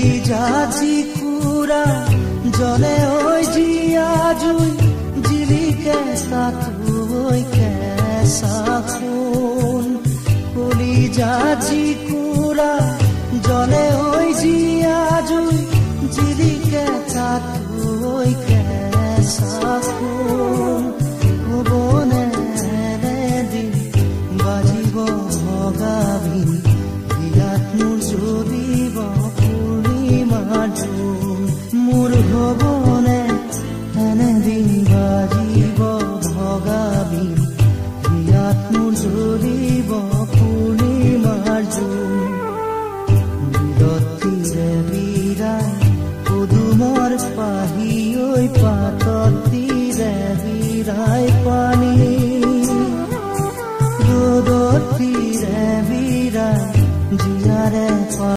যাজি কুৰা জলে ঐ জিয়া জুই জিলিকে তাতৈ কেঁচা সোণ কলি যাজি কুৰা জলে ঐ জিয়া জুই জিলিকে তাতৈ কেঁচা সোণ হ'বনে এদিন বাজিব ভগাবি বিয়াত মোৰ জ্বলিব মোৰ হ'বনে এনেদিন বাজিব ভগাবি বিয়াত মোৰ জ্বলিব পূৰ্ণিমাৰ জোন বিলতীৰে বিৰাই পদুমৰ পাহি ঐ পাততীৰে বিৰাই পাই